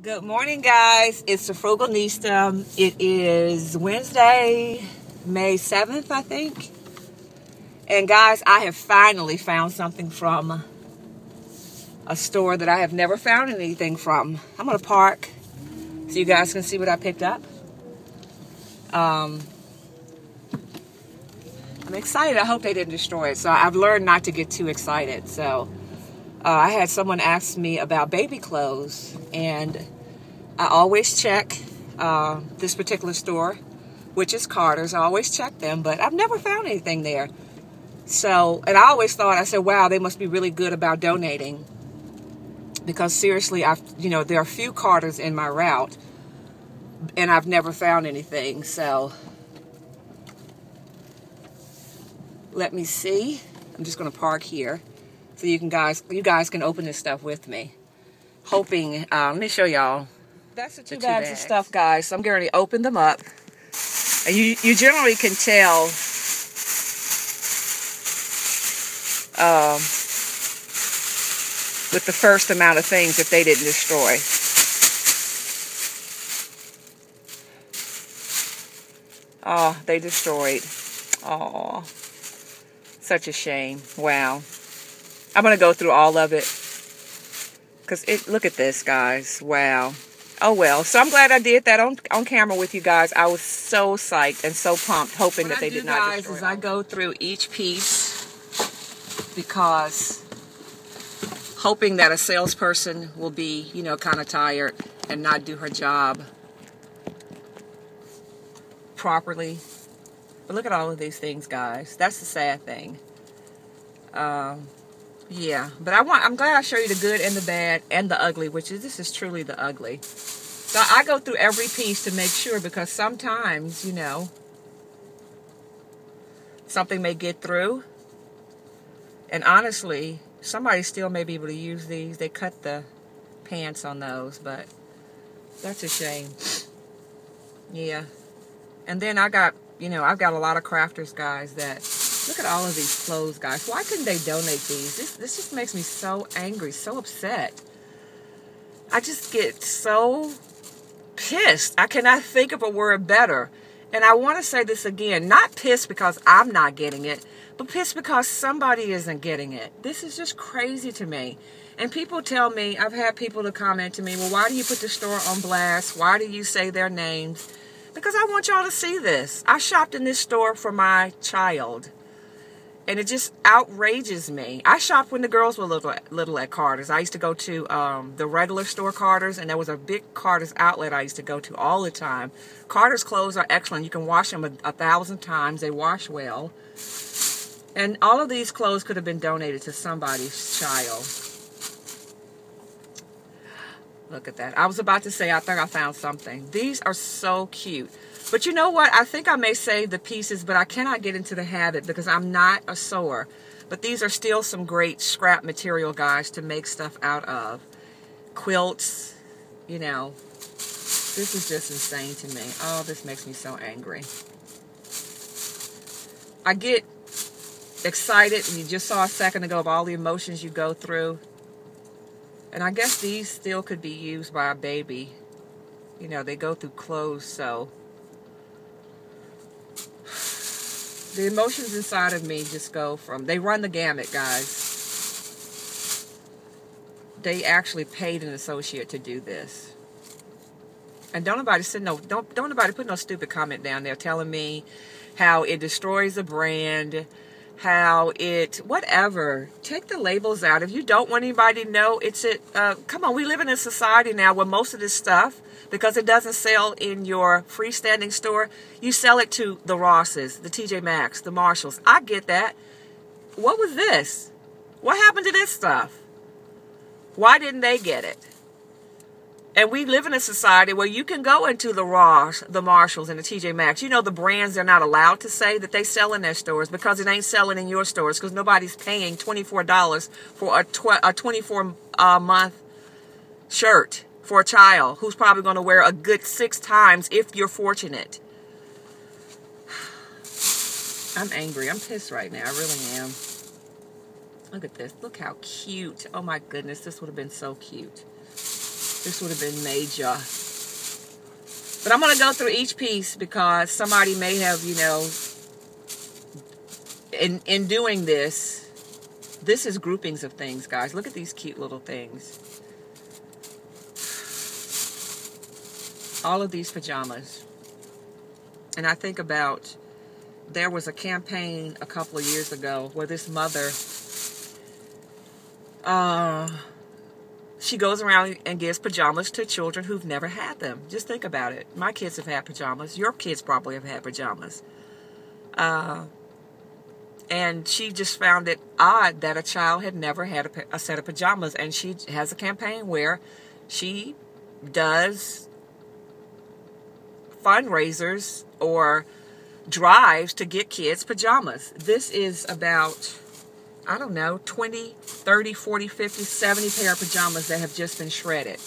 Good morning, guys. It's the Frugalista. It is Wednesday, May 7th, I think. And guys, I have finally found something from a store that I have never found anything from. I'm going to park so you guys can see what I picked up. I'm excited. I hope they didn't destroy it. So I've learned not to get too excited. So I had someone ask me about baby clothes, and I always check this particular store, which is Carter's. I always check them, but I've never found anything there. So, and I always thought, I said, wow, they must be really good about donating, because seriously, there are a few Carter's in my route, and I've never found anything. So, let me see. I'm just going to park here so you guys can open this stuff with me. Hoping, let me show y'all. That's the two bags of stuff, guys. So I'm going to open them up. And you generally can tell with the first amount of things if they didn't destroy. Oh, they destroyed. Oh, such a shame. Wow. I'm going to go through all of it. Because look at this, guys. Wow. Oh, well. So I'm glad I did that on camera with you guys. I was so psyched and so pumped, hoping that they did not destroy it. What I do, guys, is I go through each piece because hoping that a salesperson will be, kind of tired and not do her job properly. But look at all of these things, guys. That's the sad thing. Yeah, but I'm glad I show you the good and the bad and the ugly, this is truly the ugly. So I go through every piece to make sure, because sometimes, something may get through. And honestly, somebody still may be able to use these. They cut the pants on those, but that's a shame. Yeah. And then I've got a lot of crafters, guys, that... Look at all of these clothes, guys. Why couldn't they donate these? This just makes me so angry, so upset. I just get so pissed. I cannot think of a word better. And I want to say this again. Not pissed because I'm not getting it, but pissed because somebody isn't getting it. This is just crazy to me. And people tell me, I've had people to comment to me, well, why do you put the store on blast? Why do you say their names? Because I want y'all to see this. I shopped in this store for my child. And it just outrages me. I shopped when the girls were little at Carter's. I used to go to the regular store Carter's, and there was a big Carter's outlet I used to go to all the time. Carter's clothes are excellent. You can wash them 1,000 times. They wash well. And all of these clothes could have been donated to somebody's child. Look at that. I was about to say, I think I found something. These are so cute. But you know what? I think I may save the pieces, but I cannot get into the habit because I'm not a sewer. But these are still some great scrap material, guys, to make stuff out of. Quilts, This is just insane to me. Oh, this makes me so angry. I get excited, and you just saw a second ago of all the emotions you go through. And I guess these still could be used by a baby. They go through clothes, so... The emotions inside of me just go from... They run the gamut, guys. They actually paid an associate to do this. And don't nobody put no stupid comment down there telling me how it destroys the brand, how it... Whatever. Take the labels out. If you don't want anybody to know, come on, we live in a society now where most of this stuff, because it doesn't sell in your freestanding store, you sell it to the Rosses, the TJ Maxx, the Marshalls. I get that. What was this? What happened to this stuff? Why didn't they get it? And we live in a society where you can go into the Ross, the Marshalls, and the TJ Maxx. The brands they're not allowed to say that they sell in their stores because it ain't selling in your stores, because nobody's paying $24 for a 24-month shirt for a child who's probably going to wear a good 6 times if you're fortunate. I'm angry. I'm pissed right now. I really am. Look at this. Look how cute. Oh my goodness. This would have been so cute. This would have been major. But I'm going to go through each piece because somebody may have, you know, in doing this is groupings of things, guys. Look at these cute little things. All of these pajamas. And I think about, there was a campaign a couple of years ago where this mother, she goes around and gives pajamas to children who've never had them. Just think about it. My kids have had pajamas. Your kids probably have had pajamas. And she just found it odd that a child had never had a set of pajamas. And she has a campaign where she does fundraisers or drives to get kids pajamas. This is about, I don't know, 20, 30, 40, 50, 70 pair of pajamas that have just been shredded.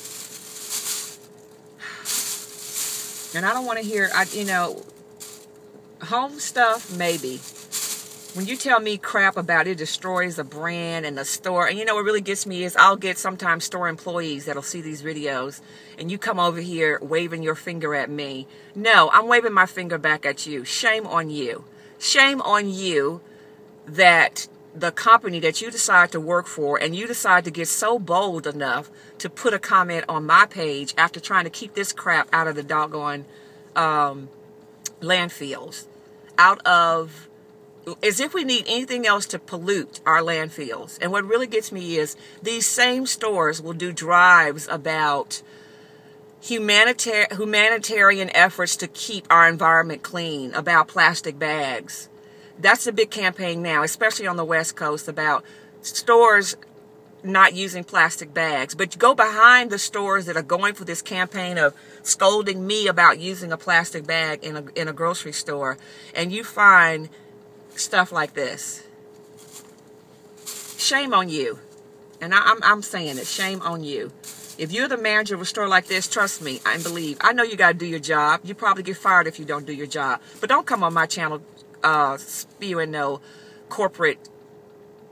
And I don't want to hear, you know, home stuff, maybe. When you tell me crap about it destroys a brand and a store, and you know what really gets me is I'll get sometimes store employees that'll see these videos and you come over here waving your finger at me. No, I'm waving my finger back at you. Shame on you. Shame on you that the company that you decide to work for and you decide to get so bold enough to put a comment on my page after trying to keep this crap out of the doggone landfills. Out of, as if we need anything else to pollute our landfills. And what really gets me is these same stores will do drives about humanitarian efforts to keep our environment clean, about plastic bags. That's a big campaign now, especially on the West Coast, about stores not using plastic bags. But go behind the stores that are going for this campaign of scolding me about using a plastic bag in a grocery store, and you find stuff like this. Shame on you. And I'm saying it. Shame on you. If you're the manager of a store like this, trust me, I believe. I know you got to do your job. You probably get fired if you don't do your job. But don't come on my channel spewing no corporate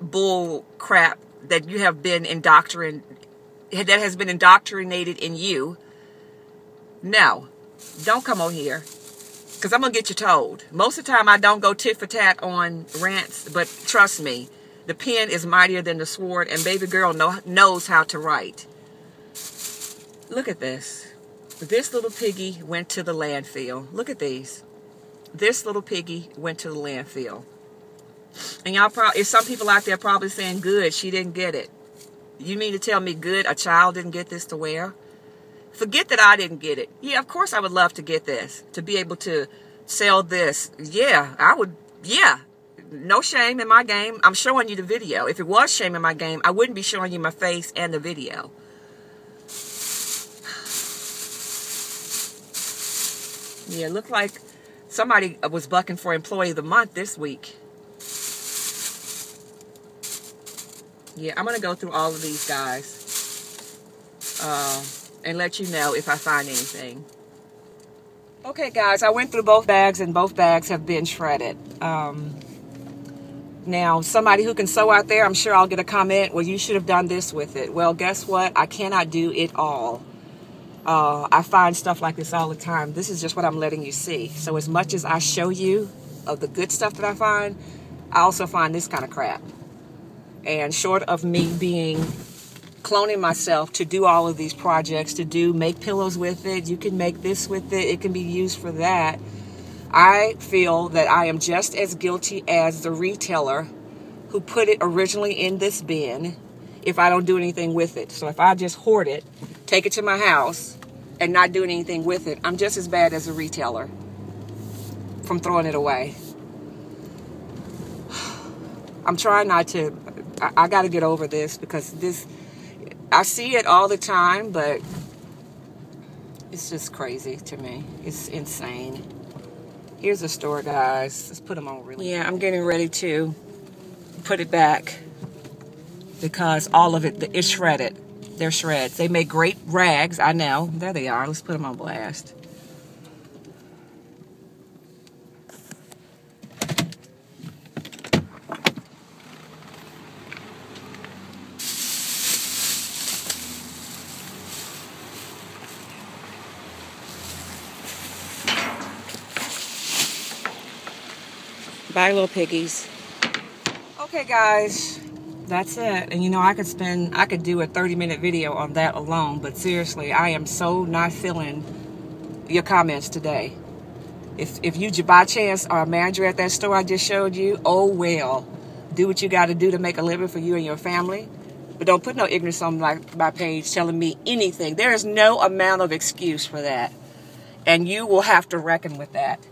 bull crap that you have been that has been indoctrinated in you. No. Don't come on here. Because I'm going to get you told. Most of the time I don't go tit for tat on rants, but trust me, the pen is mightier than the sword, and baby girl knows how to write. Look at this. This little piggy went to the landfill. Look at these. This little piggy went to the landfill. And y'all probably, some people out there probably saying, good, she didn't get it. You mean to tell me good, a child didn't get this to wear? Forget that I didn't get it. Yeah, of course I would love to get this, to be able to sell this. Yeah, I would. Yeah, no shame in my game. I'm showing you the video. If it was shame in my game, I wouldn't be showing you my face and the video. Yeah, it looked like somebody was bucking for Employee of the Month this week. Yeah, I'm going to go through all of these guys. And let you know if I find anything. Okay, guys, I went through both bags, and both bags have been shredded. Now, somebody who can sew out there, I'm sure I'll get a comment, well, you should have done this with it. Well, guess what? I cannot do it all. I find stuff like this all the time. This is just what I'm letting you see. So as much as I show you of the good stuff that I find, I also find this kind of crap. And short of me cloning myself to do all of these projects, to make pillows with it, you can make this with it, it can be used for that. I feel that I am just as guilty as the retailer who put it originally in this bin if I don't do anything with it. So if I just hoard it, take it to my house, and not do anything with it, I'm just as bad as a retailer from throwing it away. I'm trying not to, I got to get over this because I see it all the time, but it's just crazy to me. It's insane. Here's the store, guys. Let's put them on really. Yeah, I'm getting ready to put it back because all of it is shredded. They're shreds. They make great rags. I know. There they are. Let's put them on blast. Bye, little piggies. Okay, guys, that's it. And you know, I could do a 30-minute video on that alone, but seriously, I am so not feeling your comments today. If you by chance are a manager at that store I just showed you, oh well. Do what you got to do to make a living for you and your family. But don't put no ignorance on my page telling me anything. There is no amount of excuse for that. And you will have to reckon with that.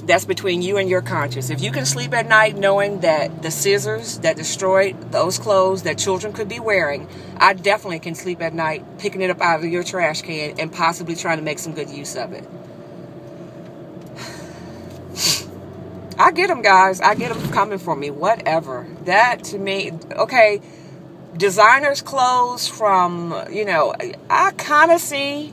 That's between you and your conscience. If you can sleep at night knowing that the scissors that destroyed those clothes that children could be wearing, I definitely can sleep at night picking it up out of your trash can and possibly trying to make some good use of it. I get them, guys. I get them coming for me. Whatever. That to me, okay, designers' clothes from, you know, I kind of see,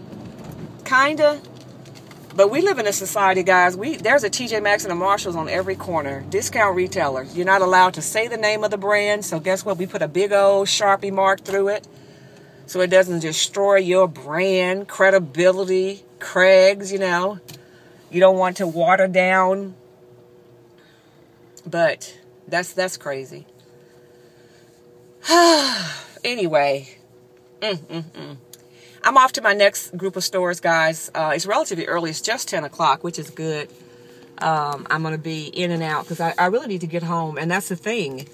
but we live in a society, guys. There's a TJ Maxx and a Marshalls on every corner. Discount retailers. You're not allowed to say the name of the brand. So guess what? We put a big old Sharpie mark through it so it doesn't destroy your brand, credibility, Craig's, you know. You don't want to water down. But that's crazy. Anyway. I'm off to my next group of stores, guys. It's relatively early. It's just 10 o'clock, which is good. I'm going to be in and out because I really need to get home. And that's the thing.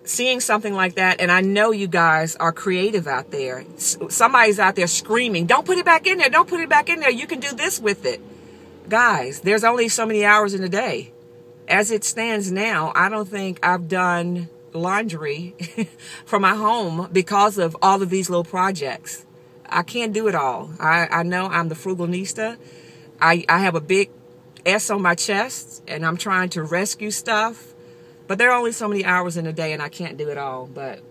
Seeing something like that, and I know you guys are creative out there. Somebody's out there screaming, don't put it back in there. Don't put it back in there. You can do this with it. Guys, there's only so many hours in a day. As it stands now, I don't think I've done laundry for my home because of all of these little projects. I can't do it all. I know I'm the frugalista. I have a big S on my chest, and I'm trying to rescue stuff. But there are only so many hours in a day, and I can't do it all. But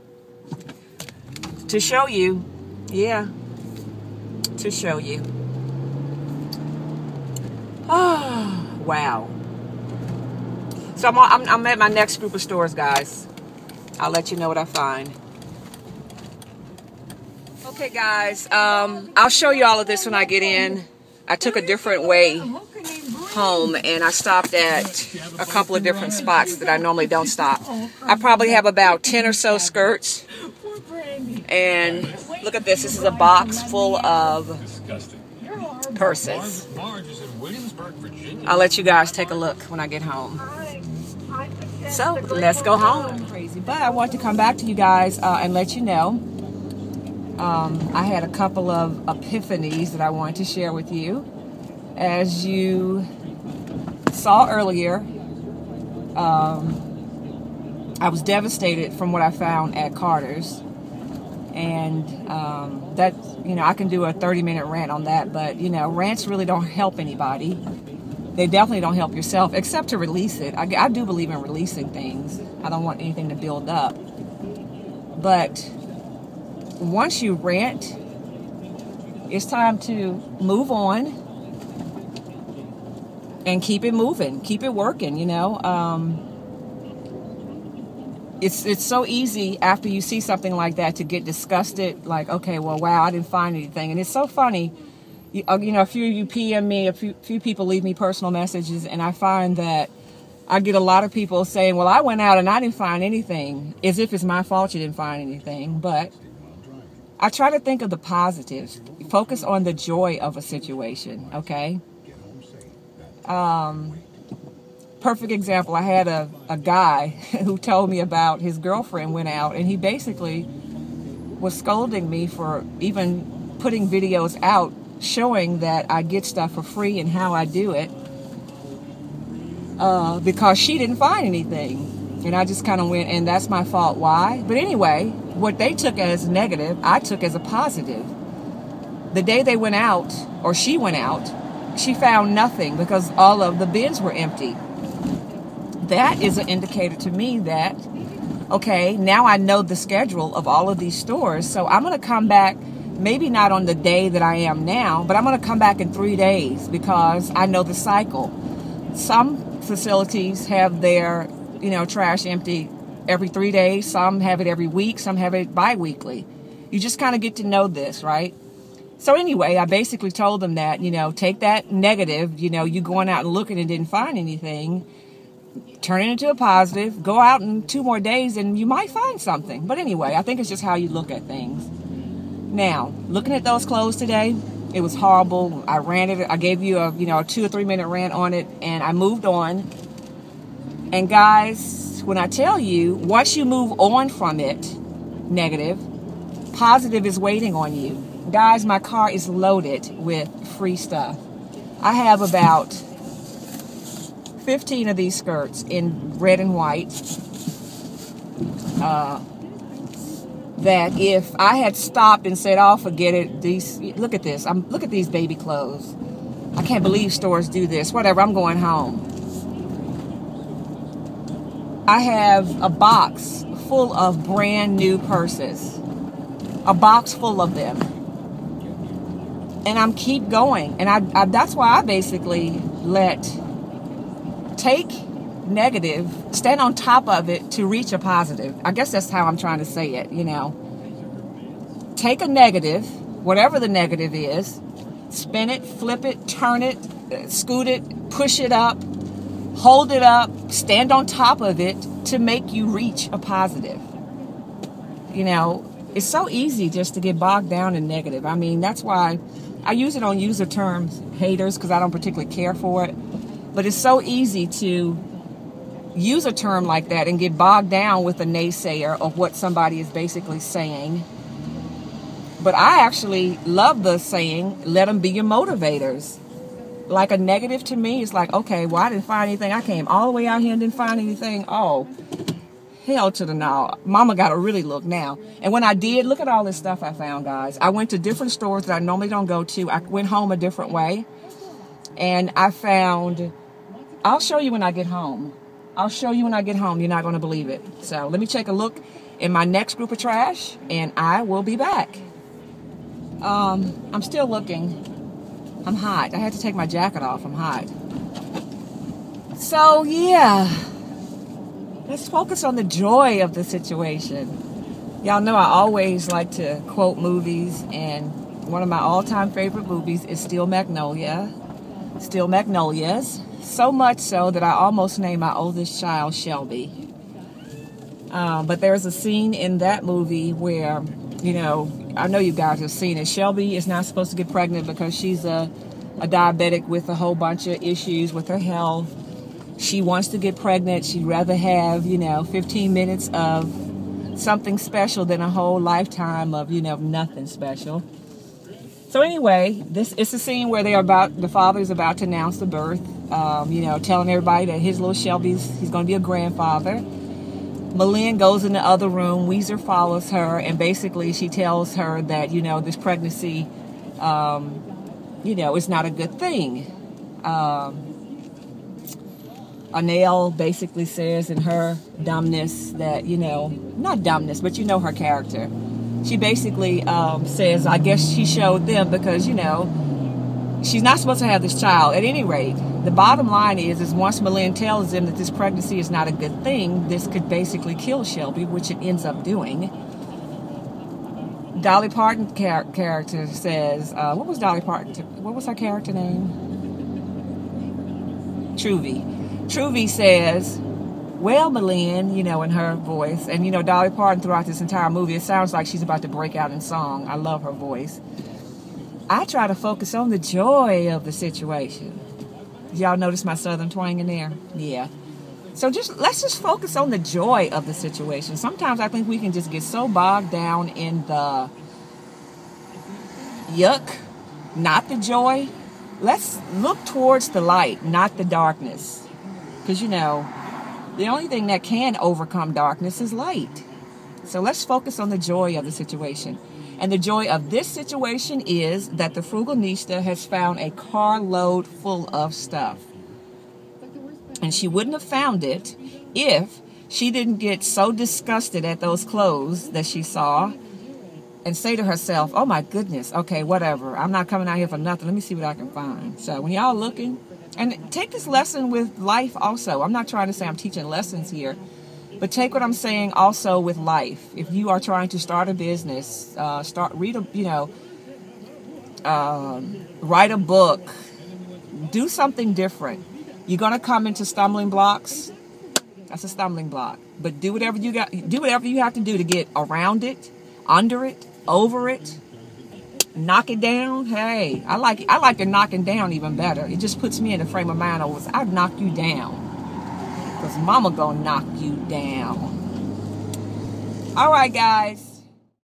to show you, yeah, to show you. Oh, wow. So I'm at my next group of stores, guys. I'll let you know what I find. Okay, guys, I'll show you all of this when I get in. I took a different way home, and I stopped at a couple of different spots that I normally don't stop. I probably have about 10 or so skirts. And look at this. This is a box full of purses. I'll let you guys take a look when I get home. So, let's go home. But I want to come back to you guys and let you know. I had a couple of epiphanies that I wanted to share with you. As you saw earlier, I was devastated from what I found at Carter's. And that, you know, I can do a 30-minute rant on that. But, you know, rants really don't help anybody. They definitely don't help yourself, except to release it. I do believe in releasing things. I don't want anything to build up. But once you rant, it's time to move on and keep it moving, keep it working, you know. It's so easy after you see something like that to get disgusted, like, okay, well, wow, I didn't find anything. And it's so funny. You know, a few of you PM me, a few people leave me personal messages, and I find that I get a lot of people saying, well, I went out and I didn't find anything, as if it's my fault you didn't find anything. But I try to think of the positives. Focus on the joy of a situation, okay? Perfect example, I had a guy who told me about his girlfriend went out, and he basically was scolding me for even putting videos out showing that I get stuff for free and how I do it, because she didn't find anything. And I just kind of went, and that's my fault. Why? But anyway, what they took as negative, I took as a positive. The day they went out, or she went out, she found nothing because all of the bins were empty. That is an indicator to me that, okay, now I know the schedule of all of these stores, so I'm going to come back. Maybe not on the day that I am now, but I'm going to come back in 3 days because I know the cycle. Some facilities have their, you know, trash empty every 3 days. Some have it every week. Some have it bi-weekly. You just kind of get to know this, right? So anyway, I basically told them that, take that negative, you going out and looking and didn't find anything, turn it into a positive, go out in 2 more days and you might find something. But anyway, I think it's just how you look at things. Now, looking at those clothes today, it was horrible. I ranted. I gave you a 2 or 3 minute rant on it, and I moved on. And guys, when I tell you, once you move on from it, negative, positive is waiting on you. Guys, my car is loaded with free stuff. I have about 15 of these skirts in red and white. That if I had stopped and said, "Oh, forget it," look at this. Look at these baby clothes. I can't believe stores do this. Whatever, I'm going home. I have a box full of brand new purses. A box full of them. And I'm keep going. And that's why I basically take negative, stand on top of it to reach a positive. I guess that's how I'm trying to say it, Take a negative, whatever the negative is, spin it, flip it, turn it, scoot it, push it up, hold it up, stand on top of it to make you reach a positive. It's so easy just to get bogged down in negative. I mean, that's why I use it on user terms, haters, because I don't particularly care for it. But it's so easy to use a term like that and get bogged down with a naysayer of what somebody is basically saying. But I actually love the saying, let them be your motivators. Like a negative to me is like, okay, well, I didn't find anything. I came all the way out here and didn't find anything. Oh, hell to the no. Mama got to really look now. And when I did, look at all this stuff I found, guys. I went to different stores that I normally don't go to. I went home a different way. And I found, I'll show you when I get home. I'll show you when I get home. You're not going to believe it. So let me take a look in my next group of trash, and I will be back. I'm still looking. I'm hot. I had to take my jacket off. I'm hot. So, yeah. Let's focus on the joy of the situation. Y'all know I always like to quote movies, and one of my all-time favorite movies is Steel Magnolias. So much so that I almost named my oldest child Shelby. But there's a scene in that movie where, I know you guys have seen it. Shelby is not supposed to get pregnant because she's a diabetic with a whole bunch of issues with her health. She wants to get pregnant. She'd rather have, 15 minutes of something special than a whole lifetime of, nothing special. So anyway, it's a scene where the father's about to announce the birth, telling everybody that his little Shelby's, he's going to be a grandfather. Malin goes in the other room. Weezer follows her, and basically she tells her that, this pregnancy, is not a good thing. Anel basically says in her dumbness that, not dumbness, but her character. She basically says, I guess she showed them because, she's not supposed to have this child. At any rate, the bottom line is once Malin tells them that this pregnancy is not a good thing, this could basically kill Shelby, which it ends up doing. Dolly Parton's character says, what was her character name? Truvy says, well, Malin, in her voice, and Dolly Parton throughout this entire movie, it sounds like she's about to break out in song. I love her voice. I try to focus on the joy of the situation. Y'all notice my southern twang in there? Yeah. So let's just focus on the joy of the situation. Sometimes I think we can just get so bogged down in the yuck, not the joy. Let's look towards the light, not the darkness. Because, the only thing that can overcome darkness is light. So let's focus on the joy of the situation. And the joy of this situation is that the Frugalista has found a carload full of stuff. And she wouldn't have found it if she didn't get so disgusted at those clothes that she saw and say to herself, oh my goodness, okay, whatever. I'm not coming out here for nothing. Let me see what I can find. So when y'all looking, and take this lesson with life also. I'm not trying to say I'm teaching lessons here, but take what I'm saying also with life. If you are trying to start a business, write a book, do something different. You're gonna come into stumbling blocks. That's a stumbling block. But do whatever you have to do to get around it, under it, over it. Knock it down. Hey, I like the knocking down even better. It just puts me in the frame of mind of I'd knock you down. Because mama gonna knock you down. All right, guys.